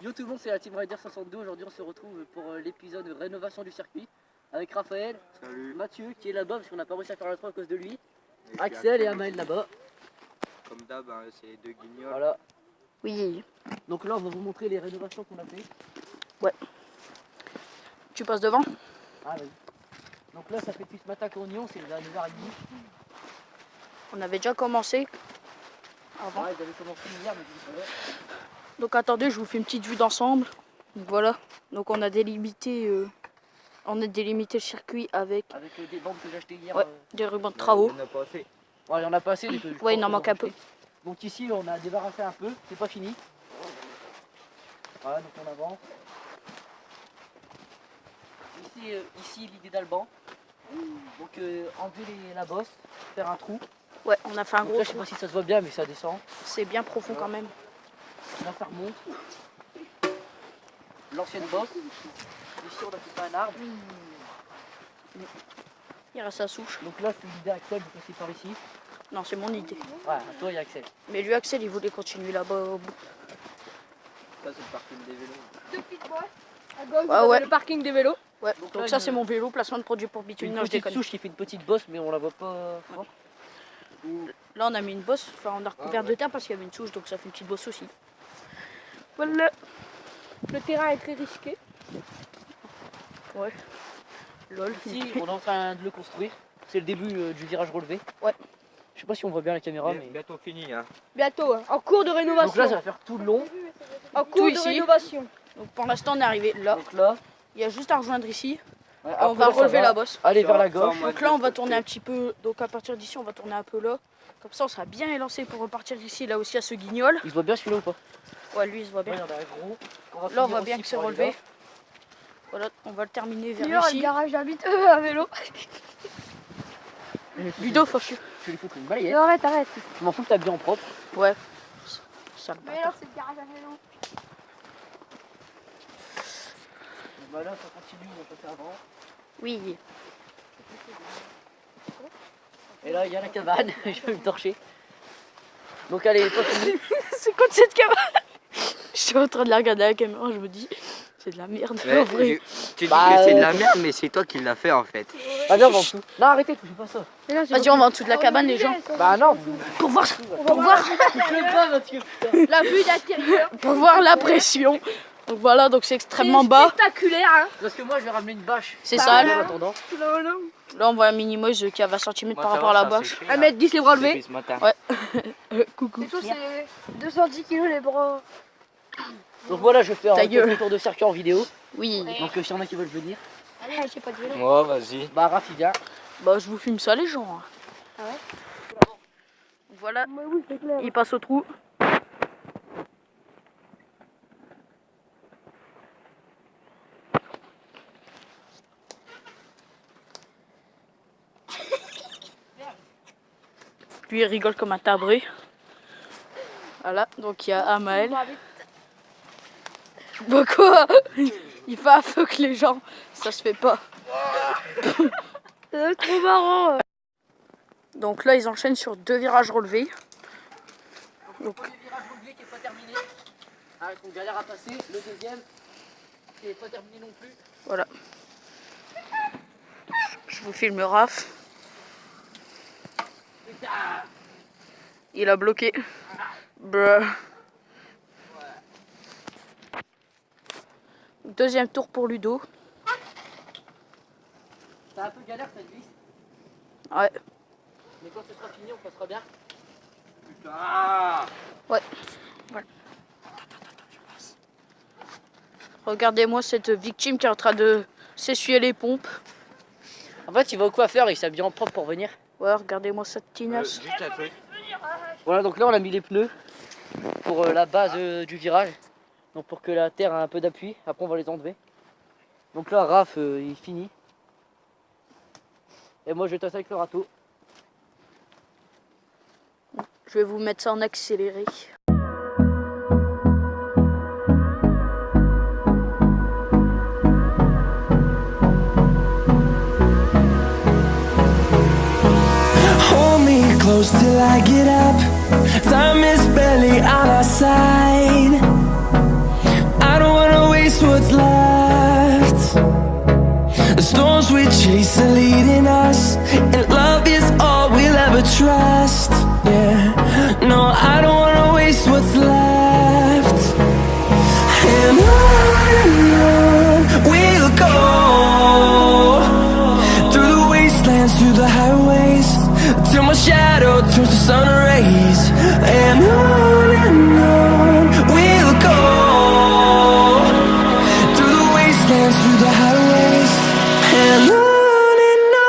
Yo tout le monde, c'est la Team Rider 62. Aujourd'hui on se retrouve pour l'épisode rénovation du circuit avec Raphaël, salut. Mathieu qui est là-bas parce qu'on n'a pas réussi à faire la 3 à cause de lui, Axel et Amael là-bas. Comme d'hab, hein, c'est les deux guignols. Voilà. Oui. Donc là on va vous montrer les rénovations qu'on a fait. Ouais. Tu passes devant? Ah oui. Donc là ça fait depuis ce matin qu'on y est, c'est vers 9h30. On avait déjà commencé avant. Ouais, j'avais commencé hier mais je dis ça. Donc attendez, je vous fais une petite vue d'ensemble. Donc voilà. Donc on a délimité, le circuit avec des bandes que j'ai achetées hier. ouais, des rubans de travaux. Il n'y en a pas assez. Ouais, il y en a pas assez. Ouais, il en manque un peu. Donc ici on a débarrassé un peu, c'est pas fini. Voilà, donc on avance. Ici l'idée d'Alban. Donc enlever la bosse, faire un trou. Ouais, on a fait un Donc gros là, je sais trou. pas si ça se voit bien mais ça descend. C'est bien profond quand même. Là ça remonte. L'ancienne bosse. Ici on a fait un arbre. Il reste sa souche. Donc là c'est l'idée Axel de passer par ici. Non, c'est mon idée. Ouais, à toi il y a Axel. Mais lui, Axel, il voulait continuer là-bas au bout. Ça, c'est le parking des vélos. Deux petites boîtes. À gauche, Ah ouais. le parking des vélos. Ouais, Donc donc là, ça il- c'est mon vélo, placement de produit pour bitume. Une Non, je petite déconne. souche qui fait une petite bosse mais on la voit pas fort. Là on a mis une bosse, enfin on a recouvert de terre parce qu'il y avait une souche, donc ça fait une petite bosse aussi. Voilà. Le terrain est très risqué. Ouais. Lol. Ici on est en train de le construire. C'est le début du virage relevé. Ouais. Je sais pas si on voit bien la caméra mais. Bientôt fini. Hein. Bientôt, hein. En cours de Donc rénovation. là ça va faire tout le long. En tout cours de ici. rénovation. Donc pour l'instant on est arrivé là. Donc là. Il y a juste à rejoindre ici. Ouais, On après, va là, ça relever la bosse. Aller vers la Ça, gauche. moi, Donc là on va tourner un petit peu. Donc à partir d'ici on va tourner un peu là. Comme ça on sera bien élancé pour repartir d'ici. Là aussi à ce guignol. Il se voit bien celui-là ou pas? Ouais, lui il se voit Ouais, il bien. y en a un gros. Là on voit bien que c'est relevé. Voilà, on va le terminer vers D'ailleurs, le ici. garage d'habite à vélo. Ludo, faut que Je lui fous une balayette. Non, arrête, arrête. Je m'en fous que t'as bien en propre. Ouais. Ça le Mais bâtard. alors, c'est le garage à vélo. Bah là ça continue, on peut faire avant. Oui. Et là il y a la cabane, je vais me torcher. Donc allez, pas fini. C'est quoi cette cabane? Je suis en train de la regarder à la caméra, je me dis, c'est de la merde. En vrai. Tu dis Bah, que c'est de la merde, mais c'est toi qui l'as fait en fait. Ah viens, on va en dessous. Non arrêtez, touchez pas ça. Vas-y, on va en dessous de la cabane, les gens. Bah non, Pour voir, touchez pas Mathieu, putain. La vue d'intérieur. pour voir la pression. Donc voilà, donc c'est extrêmement bas. Spectaculaire, hein. Parce que moi je vais ramener une bâche. C'est Bah, sale. En attendant. Là, on voit un minimoise qui a 20 cm par rapport à la bâche. 1m10 les bras levés. Ce matin. Ouais. Coucou. C'est tout, c'est 210 kg les bras. Donc voilà, je vais faire Ta un gueule. tour de circuit en vidéo. Oui. Donc s'il y en a qui veulent venir, Allez, j'ai pas de vélo. Moi, vas-y. bah Raph il vient. Bah, je vous filme ça, les gens. Ah ouais? Voilà, Mais oui, c'est clair. il passe au trou. Lui, il rigole comme un tabré. Voilà, donc il y a Amael. Bah quoi? Il fait un fuck les gens, ça se fait pas. C'est trop marrant. Donc là, ils enchaînent sur 2 virages relevés. Le premier virage relevé qui n'est pas terminé. Avec une galère à passer. Le deuxième qui n'est pas terminé non plus. Voilà. Je vous filme Raph. Il a bloqué. Bruh. Deuxième tour pour Ludo. C'est un peu galère cette vis. Ouais. Mais quand ce sera fini, on passera bien. Ouais. Voilà. Regardez-moi cette victime qui est en train de s'essuyer les pompes. En fait, il va au coiffeur et il s'habille en propre pour venir. Ouais, regardez-moi cette tinasse. Juste un truc. Voilà, donc là on a mis les pneus pour la base du virage. Donc pour que la terre ait un peu d'appui. Après on va les enlever. Donc là Raph il finit. Et moi je vais tasser avec le râteau. Je vais vous mettre ça en accéléré. Hold me close till I get up. Time is barely on our side. I what's left. The storms we chase are leading us, and love is all we'll ever trust. Yeah, no, I don't wanna waste what's left. And on we'll go, through the wastelands, through the highways, till my shadow turns to sun rays. And on we'll go, through the wastelands, through the highways, and on we'll go.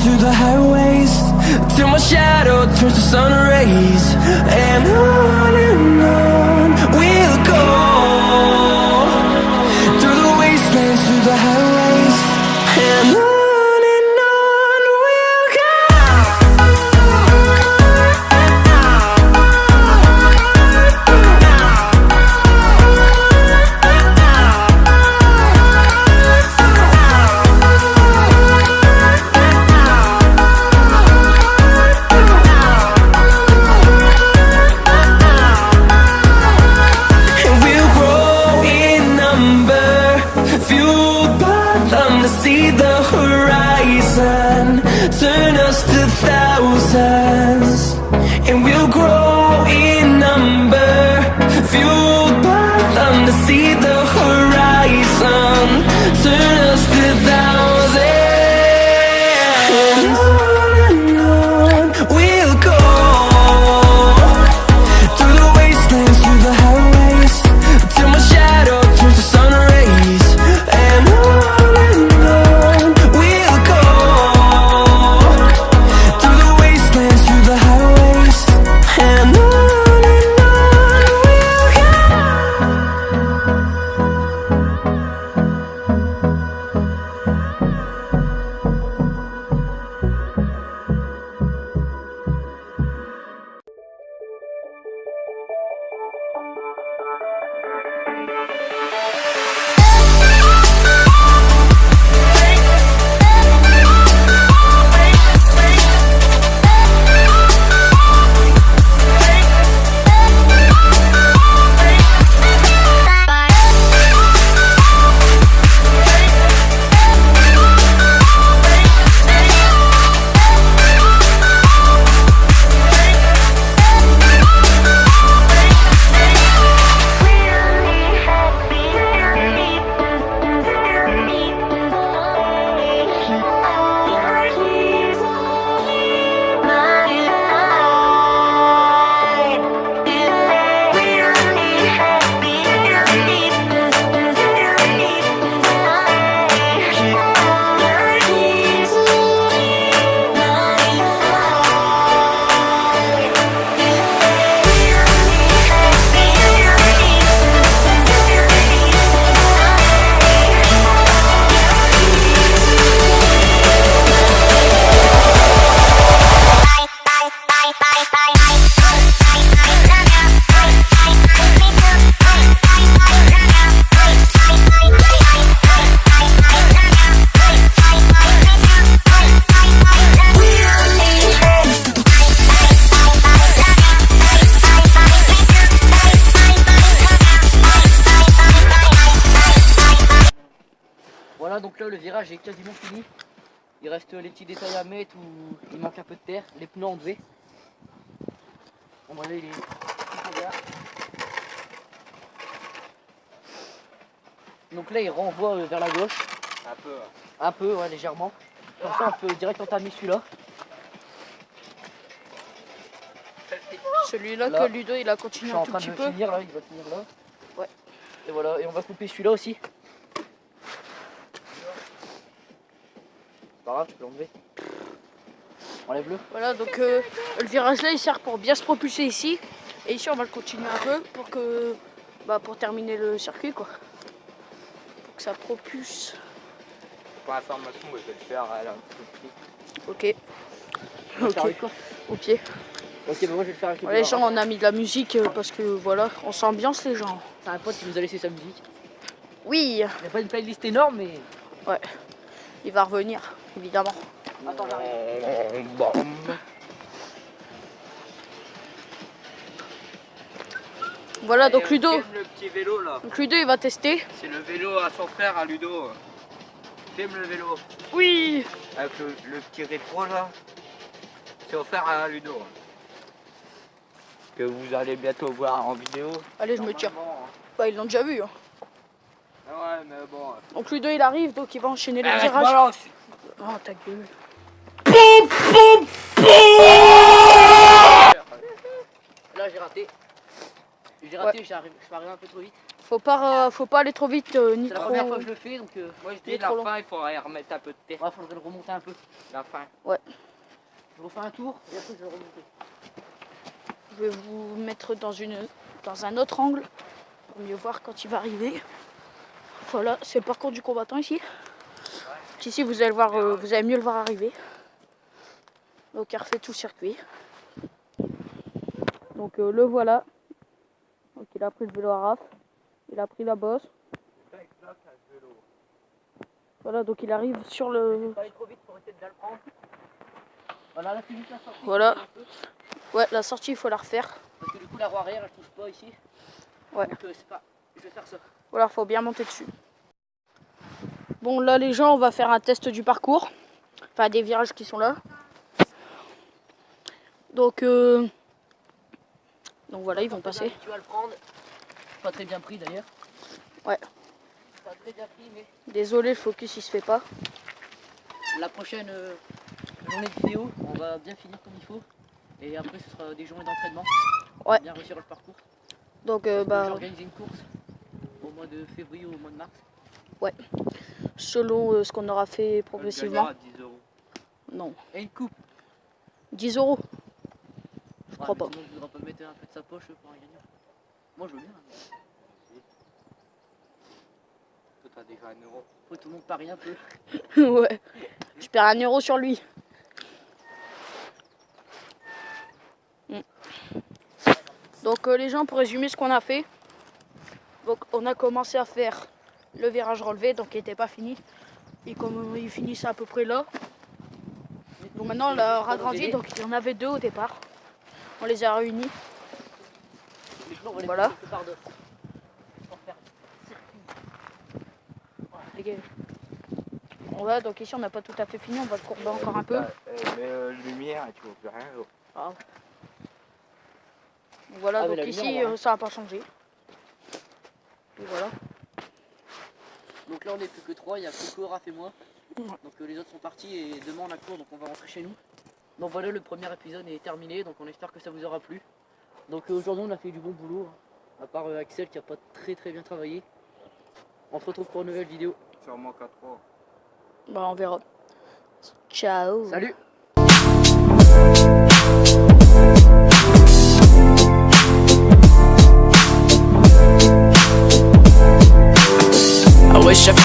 Through the highways, till my shadow turns to sun rays. And on we'll go, through the wastelands, through the highways, and on we'll go. See the horizon turn us to thousands, and we'll grow in number, fueled by them to see the horizon turn us to thousands. And on we'll go, through the wastelands, through the highways, till my shadow turns to sun rays. And on Voilà, donc là le virage est quasiment fini. Il reste les petits détails à mettre où il manque un peu de terre, les pneus enlevés. On va aller les donc là il renvoie vers la gauche. Un peu. Un peu, ouais, légèrement. Comme ça, on peut direct entamer celui-là. Celui-là Là, que Ludo il a Je continué suis un en tout train petit de peu. finir là, il va finir là. Ouais. Et voilà, et on va couper celui-là aussi. C'est pas grave, tu peux l'enlever. Enlève-le. Voilà, donc le virage là il sert pour bien se propulser ici. Et ici on va le continuer un peu pour que pour terminer le circuit quoi. Pour que ça propulse. Pour information, moi, je vais le faire à la Ok. On va le faire Ok. avec quoi? Au pied. Ok, bah moi je vais le faire avec le Ouais, les Bluara. gens on a mis de la musique parce que voilà, on s'ambiance les gens. C'est un pote qui nous a laissé sa musique. Oui, Il n'y a pas une playlist énorme, mais. il va revenir, évidemment. Attends, j'arrive. Voilà, Allez, donc on Ludo. filme le petit vélo là. Donc Ludo il va tester. C'est le vélo à son frère, à Ludo. Filme le vélo. Oui. Avec le petit rétro là. C'est offert à Ludo. Que vous allez bientôt voir en vidéo. Allez, je me tire. Normalement, hein. Bah ils l'ont déjà vu. Hein. Ah ouais, mais bon. Donc Ludo il arrive, donc il va enchaîner les Arrête, virages. balance. Oh ta gueule. Là j'ai raté. J'ai raté, je suis arrivé un peu trop vite. Faut pas aller trop vite ni C'est la trop. première fois que je le fais, donc Moi je Il est dis la trop long. fin, il faudrait remettre un peu de terre. ouais, faudrait le remonter un peu. La fin. Je refais un tour et après je vais le remonter. Je vais vous mettre dans un autre angle pour mieux voir quand il va arriver. Voilà, c'est le parcours du combattant ici. Ici vous allez voir, vous allez mieux le voir arriver. Donc il refait tout le circuit. Donc le voilà. Donc il a pris le vélo à raf. Il a pris la bosse. Voilà, donc il arrive sur le. Pas aller trop vite pour essayer de bien le prendre. Voilà, là c'est juste la sortie. Voilà. Ouais, la sortie il faut la refaire. Parce que du coup la roue arrière elle touche pas ici. Ouais. Donc c'est pas. Je vais faire ça. Voilà, faut bien monter dessus. Bon, là les gens, on va faire un test du parcours. Enfin, des virages qui sont là. Donc voilà, ils vont passer. Tu vas le prendre. Pas très bien pris d'ailleurs. Ouais. Pas très bien pris, mais Désolé, le focus il se fait pas. la prochaine journée de vidéo, on va bien finir comme il faut. Et après ce sera des journées d'entraînement. On va Ouais. bien réussir le parcours. Donc J'ai organisé une course au mois de février ou au mois de mars. selon ce qu'on aura fait progressivement. À 10 €. Non. Et une coupe. 10 €. Je Ouais, crois mais pas. tout le monde ne voudra pas mettre un peu de sa poche pour un gagnant. Moi je veux bien. Mais Toi t'as déjà 1 euro. faut que tout le monde parie un peu. Ouais. Je perds 1 euro sur lui. Donc les gens, pour résumer ce qu'on a fait, donc on a commencé à faire le virage relevé, donc il n'était pas fini. Et comme il finissait à peu près là, donc maintenant on l'a ragrandi, donc il y en avait 2 au départ. On les a réunis. Voilà. Voilà, donc ici on n'a pas tout à fait fini, on va le courber encore un peu. Mais lumière, tu vois plus rien. Donc voilà, Ah, mais donc la ici lumière, on va- ça n'a pas changé. Et voilà. Donc là on est plus que 3, il y a Coco, Raph et moi. Ouais. Donc les autres sont partis et demain on a cours donc on va rentrer chez nous. Donc voilà, le premier épisode est terminé, donc on espère que ça vous aura plu. Donc aujourd'hui on a fait du bon boulot, à part Axel qui a pas très bien travaillé. On se retrouve pour une nouvelle vidéo. Sûrement qu'à 3. Bah on verra. Ciao. Salut!